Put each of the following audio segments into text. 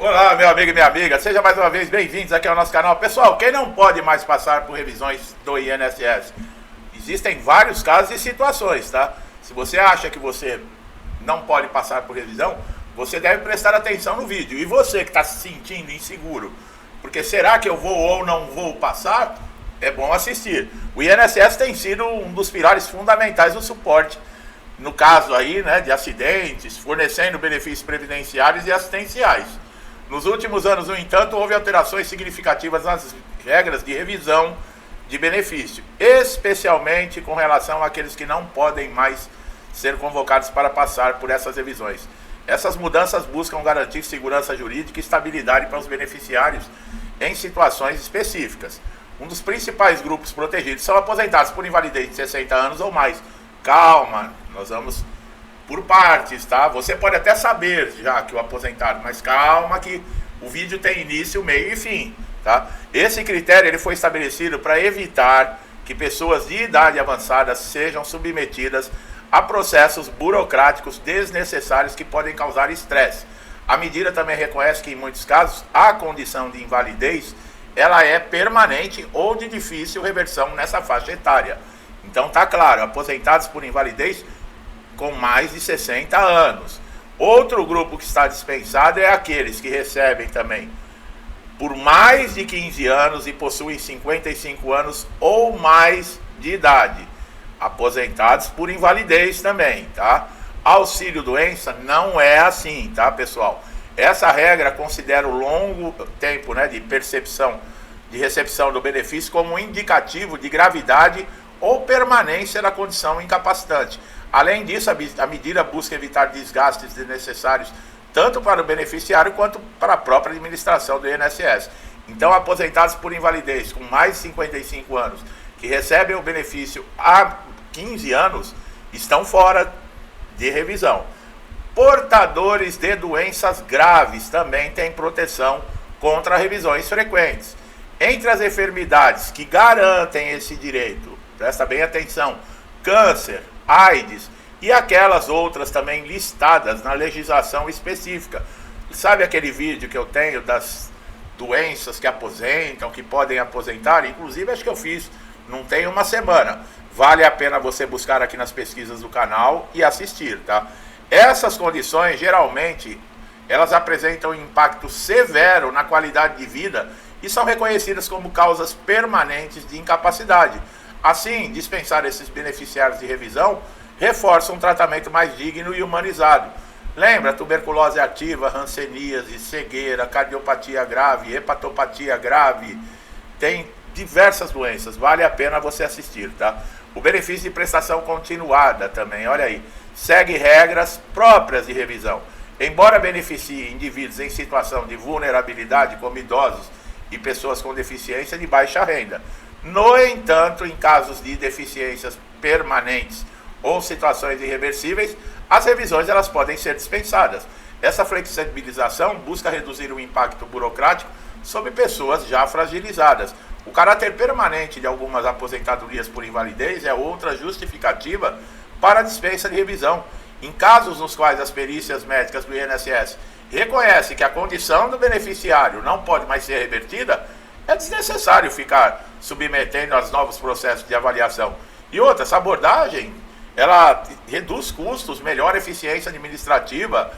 Olá, meu amigo e minha amiga, sejam mais uma vez bem-vindos aqui ao nosso canal. Pessoal, quem não pode mais passar por revisões do INSS? Existem vários casos e situações, tá? Se você acha que você não pode passar por revisão, você deve prestar atenção no vídeo. E você que está se sentindo inseguro, porque será que eu vou ou não vou passar? É bom assistir. O INSS tem sido um dos pilares fundamentais do suporte, no caso aí, né, de acidentes, fornecendo benefícios previdenciários e assistenciais. Nos últimos anos, no entanto, houve alterações significativas nas regras de revisão de benefício, especialmente com relação àqueles que não podem mais ser convocados para passar por essas revisões. Essas mudanças buscam garantir segurança jurídica e estabilidade para os beneficiários em situações específicas. Um dos principais grupos protegidos são aposentados por invalidez de 60 anos ou mais. Calma, nós vamos por partes, tá? Você pode até saber já que o aposentado, mas calma que o vídeo tem início, meio e fim, tá? Esse critério ele foi estabelecido para evitar que pessoas de idade avançada sejam submetidas a processos burocráticos desnecessários que podem causar estresse. A medida também reconhece que em muitos casos a condição de invalidez ela é permanente ou de difícil reversão nessa faixa etária. Então tá claro, aposentados por invalidez com mais de 60 anos. Outro grupo que está dispensado é aqueles que recebem também por mais de 15 anos e possuem 55 anos ou mais de idade. Aposentados por invalidez também, tá? Auxílio doença não é assim, tá, pessoal? Essa regra considera o longo tempo, né, de recepção do benefício como um indicativo de gravidade ou permanência da condição incapacitante. Além disso, a medida busca evitar desgastes desnecessários tanto para o beneficiário quanto para a própria administração do INSS. Então, aposentados por invalidez com mais de 55 anos, que recebem o benefício há 15 anos, estão fora de revisão. Portadores de doenças graves também têm proteção contra revisões frequentes. Entre as enfermidades que garantem esse direito, presta bem atenção, câncer, AIDS e aquelas outras também listadas na legislação específica. Sabe aquele vídeo que eu tenho das doenças que aposentam, que podem aposentar? Inclusive acho que eu fiz, não tem uma semana. Vale a pena você buscar aqui nas pesquisas do canal e assistir, tá? Essas condições, geralmente, elas apresentam um impacto severo na qualidade de vida e são reconhecidas como causas permanentes de incapacidade. Assim, dispensar esses beneficiários de revisão reforça um tratamento mais digno e humanizado. Lembra, tuberculose ativa, hanseníase, cegueira, cardiopatia grave, hepatopatia grave, tem diversas doenças, vale a pena você assistir, tá? O benefício de prestação continuada também, olha aí, segue regras próprias de revisão. Embora beneficie indivíduos em situação de vulnerabilidade, como idosos e pessoas com deficiência de baixa renda. No entanto, em casos de deficiências permanentes ou situações irreversíveis, as revisões elas podem ser dispensadas. Essa flexibilização busca reduzir o impacto burocrático sobre pessoas já fragilizadas. O caráter permanente de algumas aposentadorias por invalidez é outra justificativa para a dispensa de revisão. Em casos nos quais as perícias médicas do INSS reconhecem que a condição do beneficiário não pode mais ser revertida, é desnecessário ficar submetendo aos novos processos de avaliação. E outra, essa abordagem, ela reduz custos, melhora a eficiência administrativa.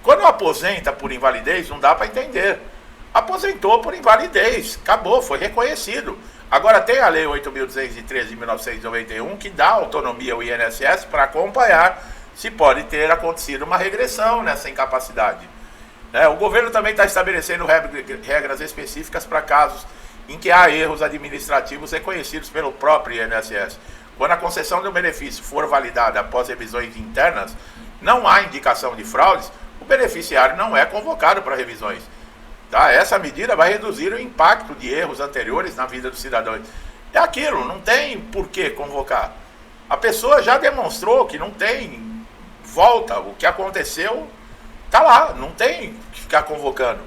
Quando aposenta por invalidez, não dá para entender. Aposentou por invalidez, acabou, foi reconhecido. Agora tem a Lei 8.213 de 1991 que dá autonomia ao INSS para acompanhar se pode ter acontecido uma regressão nessa incapacidade. O governo também está estabelecendo regras específicas para casos em que há erros administrativos reconhecidos pelo próprio INSS. Quando a concessão do benefício for validada após revisões internas, não há indicação de fraudes, o beneficiário não é convocado para revisões. Tá? Essa medida vai reduzir o impacto de erros anteriores na vida dos cidadãos. É aquilo, não tem por que convocar. A pessoa já demonstrou que não tem volta, o que aconteceu está lá, não tem que ficar convocando.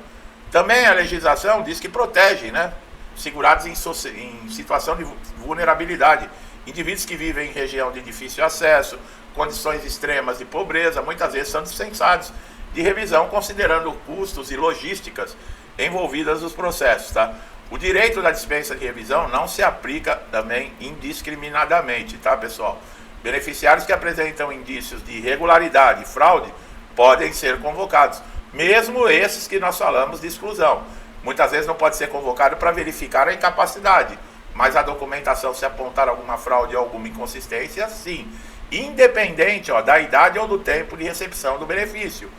Também a legislação diz que protege, né, segurados em situação de vulnerabilidade, indivíduos que vivem em região de difícil acesso, condições extremas de pobreza, muitas vezes são dispensados. de revisão, considerando custos e logísticas envolvidas nos processos, tá? O direito da dispensa de revisão não se aplica também indiscriminadamente, tá, pessoal? Beneficiários que apresentam indícios de irregularidade e fraude podem ser convocados, mesmo esses que nós falamos de exclusão. Muitas vezes não pode ser convocado para verificar a incapacidade, mas a documentação, se apontar alguma fraude ou alguma inconsistência, sim, independente da idade ou do tempo de recepção do benefício.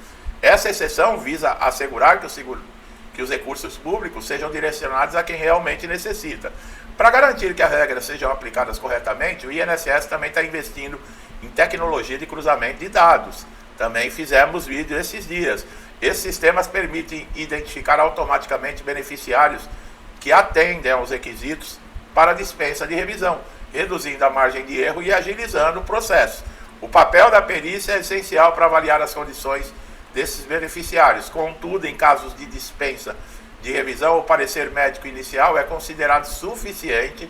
Essa exceção visa assegurar que os recursos públicos sejam direcionados a quem realmente necessita. Para garantir que as regras sejam aplicadas corretamente, o INSS também está investindo em tecnologia de cruzamento de dados. Também fizemos vídeo esses dias. Esses sistemas permitem identificar automaticamente beneficiários que atendem aos requisitos para a dispensa de revisão, reduzindo a margem de erro e agilizando o processo. O papel da perícia é essencial para avaliar as condições desses beneficiários. Contudo, em casos de dispensa de revisão, o parecer médico inicial é considerado suficiente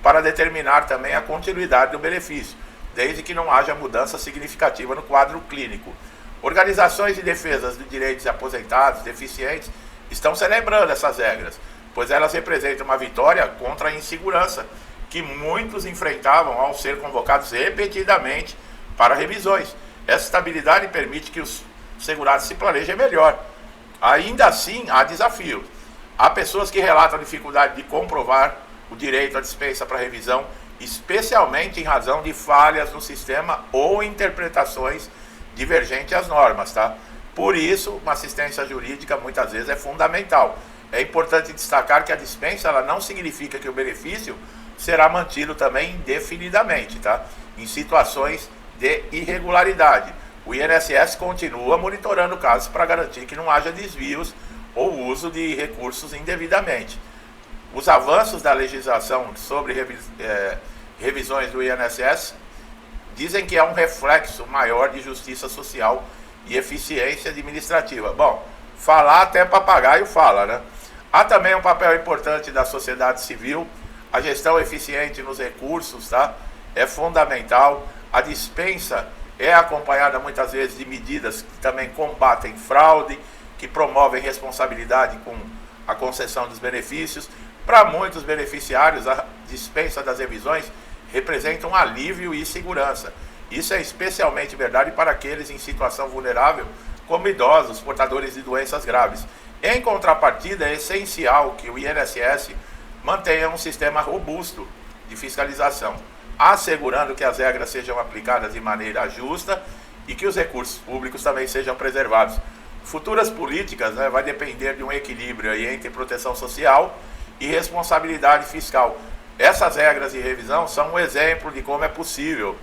para determinar também a continuidade do benefício, desde que não haja mudança significativa no quadro clínico. Organizações de defesa de direitos de aposentados, deficientes, estão celebrando essas regras, pois elas representam uma vitória contra a insegurança que muitos enfrentavam ao ser convocados repetidamente para revisões. Essa estabilidade permite que os segurados se planejem melhor. Ainda assim, há desafios. Há pessoas que relatam a dificuldade de comprovar o direito à dispensa para revisão, especialmente em razão de falhas no sistema ou interpretações divergentes às normas, tá? Por isso, uma assistência jurídica muitas vezes é fundamental. É importante destacar que a dispensa ela não significa que o benefício será mantido também indefinidamente, tá? Em situações de irregularidade. O INSS continua monitorando casos para garantir que não haja desvios ou uso de recursos indevidamente. Os avanços da legislação sobre revisões do INSS dizem que é um reflexo maior de justiça social e eficiência administrativa. Bom, falar até papagaio fala, né? Há também um papel importante da sociedade civil. A gestão eficiente nos recursos, tá? É fundamental. A dispensa é acompanhada muitas vezes de medidas que também combatem fraude, que promovem responsabilidade com a concessão dos benefícios. Para muitos beneficiários, a dispensa das revisões representa um alívio e segurança. Isso é especialmente verdade para aqueles em situação vulnerável, como idosos, portadores de doenças graves. Em contrapartida, é essencial que o INSS mantenha um sistema robusto de fiscalização, assegurando que as regras sejam aplicadas de maneira justa e que os recursos públicos também sejam preservados. Futuras políticas vai depender de um equilíbrio aí entre proteção social e responsabilidade fiscal. Essas regras de revisão são um exemplo de como é possível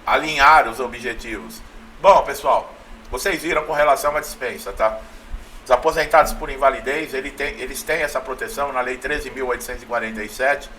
alinhar os objetivos. Bom, pessoal, vocês viram com relação à dispensa, tá? Os aposentados por invalidez, eles têm essa proteção na Lei 13.847,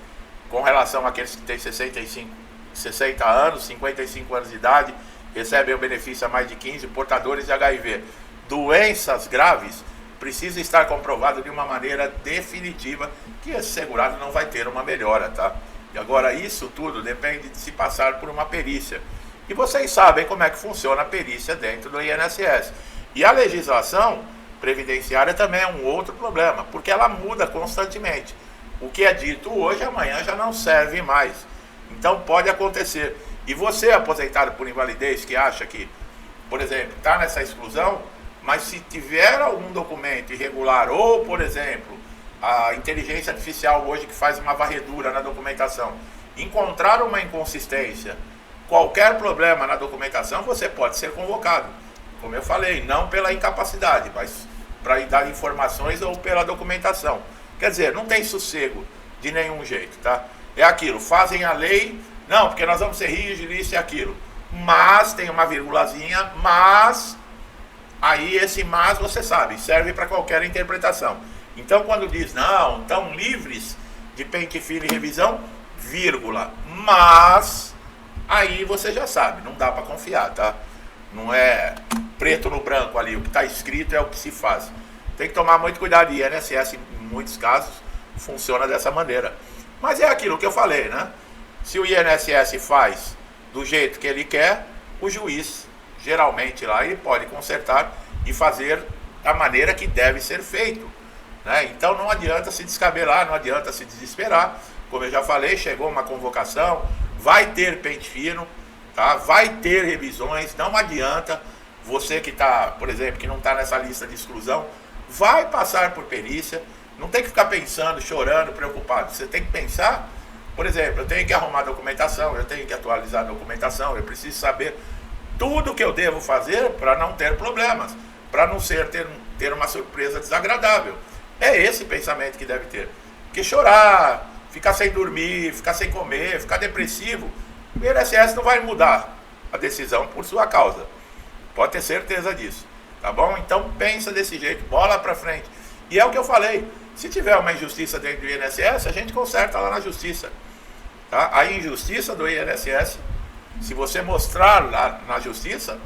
com relação àqueles que têm 60 anos, 55 anos de idade, recebem o benefício há mais de 15, portadores de HIV. Doenças graves, precisa estar comprovado de uma maneira definitiva que esse segurado não vai ter uma melhora, tá? E agora, isso tudo depende de se passar por uma perícia. E vocês sabem como é que funciona a perícia dentro do INSS. E a legislação previdenciária também é um outro problema, porque ela muda constantemente. O que é dito hoje, amanhã já não serve mais. Então pode acontecer. E você, aposentado por invalidez, que acha que, por exemplo, está nessa exclusão, mas se tiver algum documento irregular, ou, por exemplo, a inteligência artificial hoje que faz uma varredura na documentação, encontrar uma inconsistência, qualquer problema na documentação, você pode ser convocado. Como eu falei, não pela incapacidade, mas para dar informações ou pela documentação. Quer dizer, não tem sossego de nenhum jeito, tá? É aquilo, fazem a lei, não, porque nós vamos ser rígidos, isso e aquilo. Mas, tem uma virgulazinha, mas, aí esse mas, você sabe, serve para qualquer interpretação. Então, quando diz, não, estão livres de pente fino e revisão, vírgula, mas, aí você já sabe, não dá para confiar, tá? Não é preto no branco ali, o que está escrito é o que se faz. Tem que tomar muito cuidado, e INSS, em muitos casos, funciona dessa maneira. Mas é aquilo que eu falei, né? Se o INSS faz do jeito que ele quer, o juiz, geralmente lá, ele pode consertar e fazer da maneira que deve ser feito, né? Então não adianta se descabelar, não adianta se desesperar. Como eu já falei, chegou uma convocação, vai ter pente fino, tá? Vai ter revisões, não adianta. Você que está, por exemplo, que não está nessa lista de exclusão, vai passar por perícia. Não tem que ficar pensando, chorando, preocupado. Você tem que pensar, por exemplo, eu tenho que arrumar documentação, eu tenho que atualizar a documentação, eu preciso saber tudo o que eu devo fazer para não ter problemas, para não ter uma surpresa desagradável. É esse pensamento que deve ter. Porque chorar, ficar sem dormir, ficar sem comer, ficar depressivo, o INSS não vai mudar a decisão por sua causa. Pode ter certeza disso, tá bom? Então pensa desse jeito, bola pra frente. E é o que eu falei, se tiver uma injustiça dentro do INSS, a gente conserta lá na justiça, tá? A injustiça do INSS, se você mostrar lá na justiça,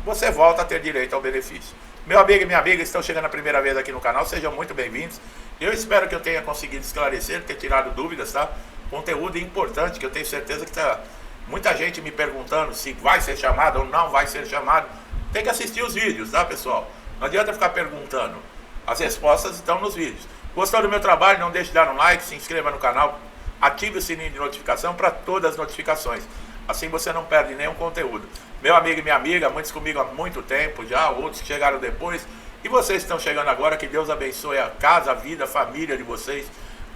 você volta a ter direito ao benefício. Meu amigo e minha amiga estão chegando a primeira vez aqui no canal, sejam muito bem-vindos. Eu espero que eu tenha conseguido esclarecer, ter tirado dúvidas, tá? Conteúdo importante, que eu tenho certeza que tá muita gente me perguntando se vai ser chamado ou não vai ser chamado. Tem que assistir os vídeos, tá, pessoal? Não adianta ficar perguntando. As respostas estão nos vídeos. Gostou do meu trabalho? Não deixe de dar um like, se inscreva no canal, ative o sininho de notificação para todas as notificações. Assim você não perde nenhum conteúdo. Meu amigo e minha amiga, muitos comigo há muito tempo já, outros que chegaram depois. E vocês estão chegando agora, que Deus abençoe a casa, a vida, a família de vocês.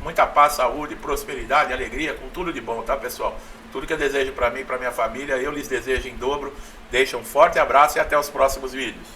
Muita paz, saúde, prosperidade, alegria, com tudo de bom, tá, pessoal? Tudo que eu desejo para mim e para minha família, eu lhes desejo em dobro. Deixo um forte abraço e até os próximos vídeos.